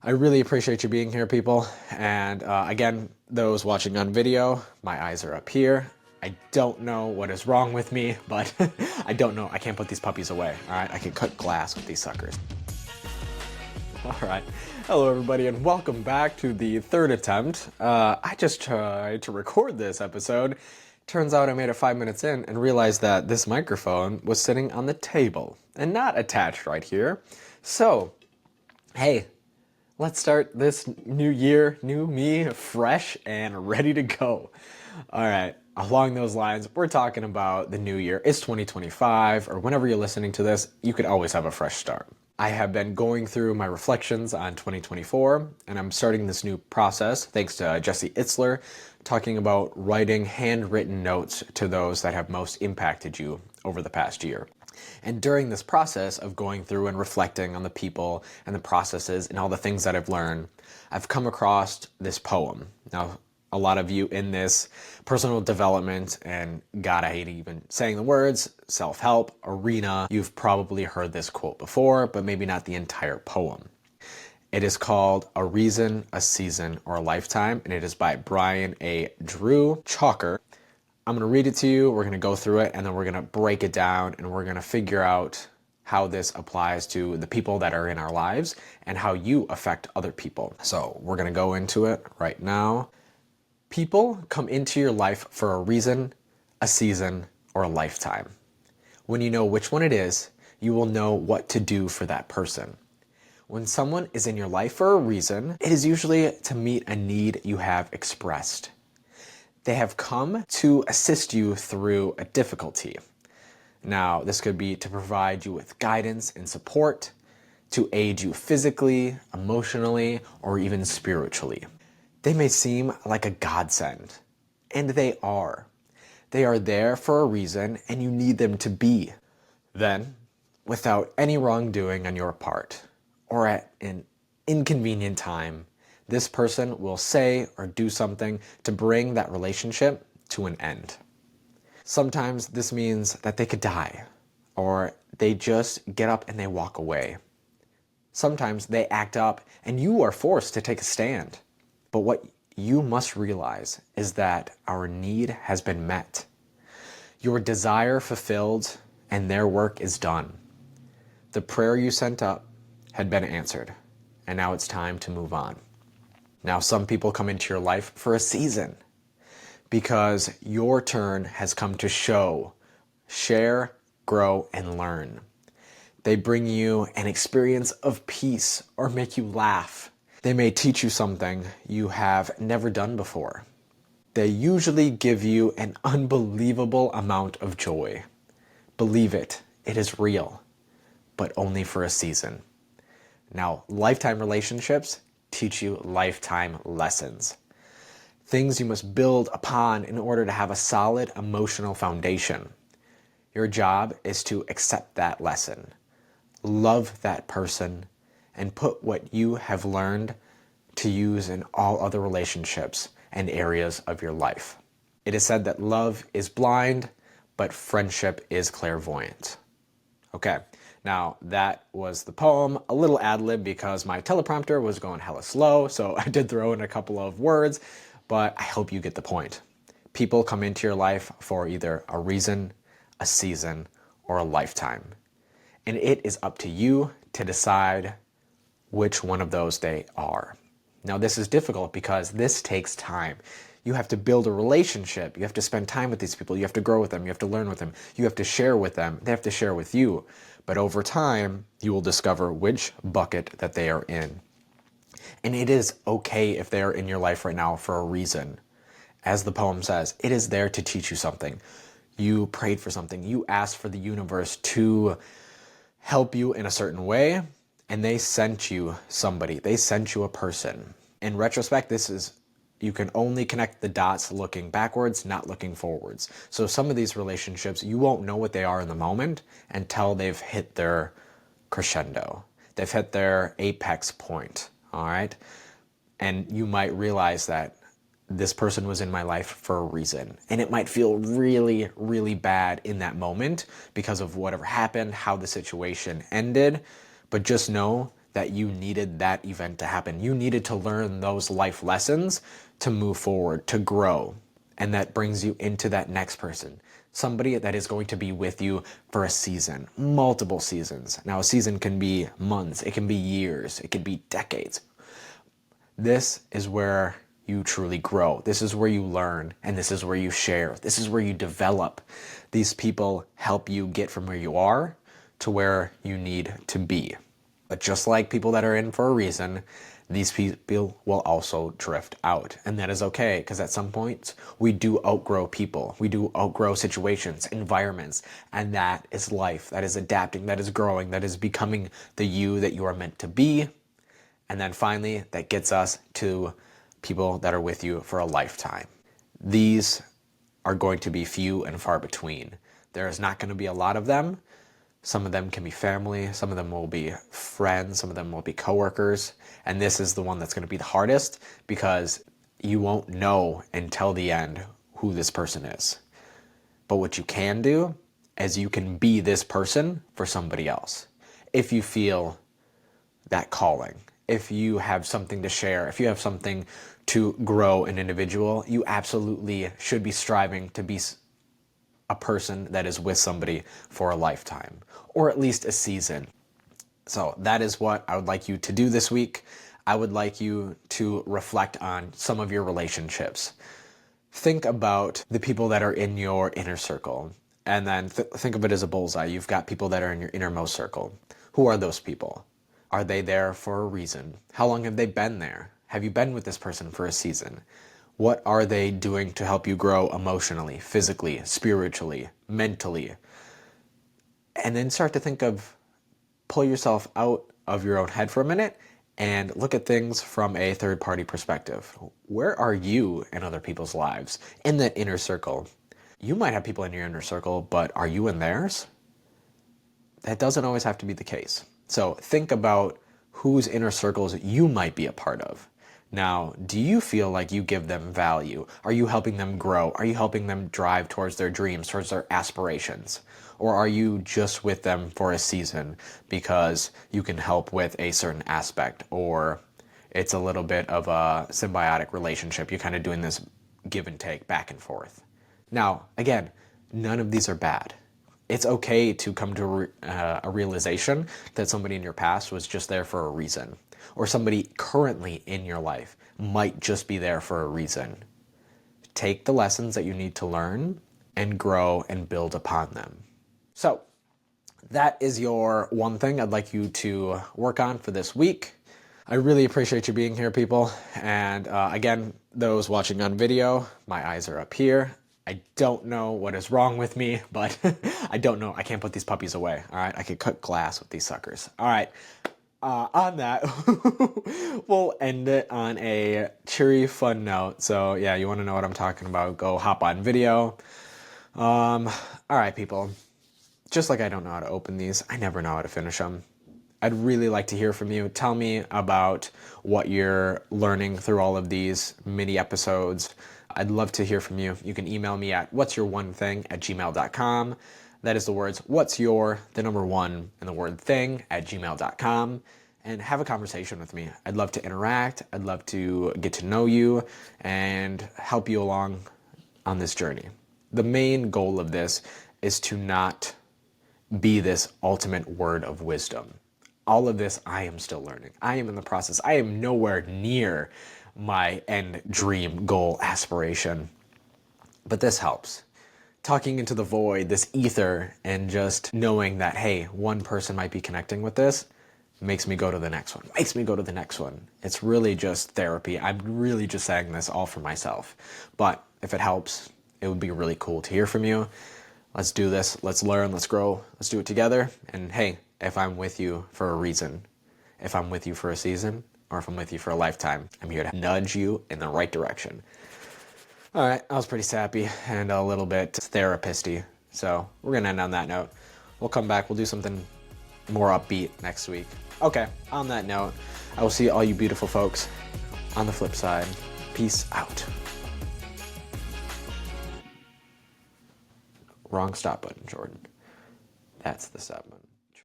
I really appreciate you being here, people. And again, those watching on video, my eyes are up here. I don't know what is wrong with me, but I don't know. I can't put these puppies away, all right? I can cut glass with these suckers. All right. Hello, everybody, and welcome back to the third attempt. I just tried to record this episode. Turns out I made it 5 minutes in and realized that this microphone was sitting on the table and not attached right here. So, hey, let's start this new year, new me, fresh and ready to go. All right, along those lines, we're talking about the new year. It's 2025, or whenever you're listening to this, you could always have a fresh start. I have been going through my reflections on 2024, and I'm starting this new process thanks to Jesse Itzler, talking about writing handwritten notes to those that have most impacted you over the past year. And during this process of going through and reflecting on the people and the processes and all the things that I've learned, I've come across this poem. Now, a lot of you in this personal development, and God, I hate even saying the words, self-help arena, you've probably heard this quote before, but maybe not the entire poem. It is called A Reason, a Season, or a Lifetime, and it is by Brian A. Drew Chalker. I'm going to read it to you, we're going to go through it, and then we're going to break it down, and we're going to figure out how this applies to the people that are in our lives and how you affect other people. So we're going to go into it right now. People come into your life for a reason, a season, or a lifetime. When you know which one it is, you will know what to do for that person. When someone is in your life for a reason, it is usually to meet a need you have expressed. They have come to assist you through a difficulty. Now, this could be to provide you with guidance and support, to aid you physically, emotionally, or even spiritually. They may seem like a godsend, and they are. They are there for a reason, and you need them to be. Then, without any wrongdoing on your part, or at an inconvenient time, this person will say or do something to bring that relationship to an end. Sometimes this means that they could die, or they just get up and they walk away. Sometimes they act up and you are forced to take a stand. But what you must realize is that our need has been met. Your desire fulfilled and their work is done. The prayer you sent up had been answered, and now it's time to move on. Now, some people come into your life for a season because your turn has come to show, share, grow, and learn. They bring you an experience of peace or make you laugh. They may teach you something you have never done before. They usually give you an unbelievable amount of joy. Believe it, it is real, but only for a season. Now, lifetime relationships teach you lifetime lessons. Things you must build upon in order to have a solid emotional foundation. Your job is to accept that lesson, love that person, and put what you have learned to use in all other relationships and areas of your life. It is said that love is blind, but friendship is clairvoyant. Okay, now that was the poem, a little ad-lib because my teleprompter was going hella slow, so I did throw in a couple of words, but I hope you get the point. People come into your life for either a reason, a season, or a lifetime. And it is up to you to decide which one of those they are. Now, this is difficult because this takes time. You have to build a relationship. You have to spend time with these people. You have to grow with them. You have to learn with them. You have to share with them. They have to share with you. But over time, you will discover which bucket that they are in. And it is okay if they are in your life right now for a reason. As the poem says, it is there to teach you something. You prayed for something. You asked for the universe to help you in a certain way, and they sent you somebody. They sent you a person. In retrospect, you can only connect the dots looking backwards, not looking forwards. So some of these relationships, you won't know what they are in the moment until they've hit their crescendo. They've hit their apex point, all right? And you might realize that this person was in my life for a reason. And it might feel really, really bad in that moment because of whatever happened, how the situation ended. But just know that you needed that event to happen. You needed to learn those life lessons to move forward, to grow. And that brings you into that next person. Somebody that is going to be with you for a season, multiple seasons. Now, a season can be months, it can be years, it can be decades. This is where you truly grow. This is where you learn, and this is where you share. This is where you develop. These people help you get from where you are to where you need to be. But just like people that are in for a reason, these people will also drift out. And that is okay, because at some point, we do outgrow people. We do outgrow situations, environments, and that is life. That is adapting, that is growing, that is becoming the you that you are meant to be. And then finally, that gets us to people that are with you for a lifetime. These are going to be few and far between. There is not going to be a lot of them. Some of them can be family, some of them will be friends, some of them will be coworkers. And this is the one that's going to be the hardest, because you won't know until the end who this person is. But what you can do is you can be this person for somebody else. If you feel that calling, if you have something to share, if you have something to grow an individual, you absolutely should be striving to be a person that is with somebody for a lifetime, or at least a season. So that is what I would like you to do this week. I would like you to reflect on some of your relationships. Think about the people that are in your inner circle, and then think of it as a bullseye. You've got people that are in your innermost circle. Who are those people? Are they there for a reason? How long have they been there? Have you been with this person for a season? What are they doing to help you grow emotionally, physically, spiritually, mentally? And then start to think of, pull yourself out of your own head for a minute and look at things from a third-party perspective. Where are you in other people's lives, in that inner circle? You might have people in your inner circle, but are you in theirs? That doesn't always have to be the case. So think about whose inner circles you might be a part of. Now, do you feel like you give them value? Are you helping them grow? Are you helping them drive towards their dreams, towards their aspirations? Or are you just with them for a season because you can help with a certain aspect, or it's a little bit of a symbiotic relationship? You're kind of doing this give and take, back and forth. Now, again, none of these are bad. It's okay to come to a realization that somebody in your past was just there for a reason, or somebody currently in your life might just be there for a reason. Take the lessons that you need to learn and grow and build upon them. So that is your one thing I'd like you to work on for this week. I really appreciate you being here, people. And again, those watching on video, my eyes are up here. I don't know what is wrong with me, but I don't know. I can't put these puppies away. All right. I could cut glass with these suckers. All right. On that, we'll end it on a cheery, fun note. So yeah, you want to know what I'm talking about, go hop on video. All right, people. Just like I don't know how to open these, I never know how to finish them. I'd really like to hear from you. Tell me about what you're learning through all of these mini episodes. I'd love to hear from you. You can email me at whatsyourone@gmail.com. That is the words, what's your, the number one, and the word thing @gmail.com. And have a conversation with me. I'd love to interact. I'd love to get to know you and help you along on this journey. The main goal of this is to not be this ultimate word of wisdom. All of this, I am still learning. I am in the process. I am nowhere near my end dream, goal, aspiration. But this helps. Talking into the void, this ether, and just knowing that, hey, one person might be connecting with this, makes me go to the next one, makes me go to the next one. It's really just therapy. I'm really just saying this all for myself. But if it helps, it would be really cool to hear from you. Let's do this. Let's learn. Let's grow. Let's do it together. And hey, if I'm with you for a reason, if I'm with you for a season, or if I'm with you for a lifetime, I'm here to nudge you in the right direction. All right, I was pretty sappy and a little bit therapist-y, so we're going to end on that note. We'll come back. We'll do something more upbeat next week. Okay, on that note, I will see all you beautiful folks on the flip side. Peace out. Wrong stop button, Jordan. That's the stop button.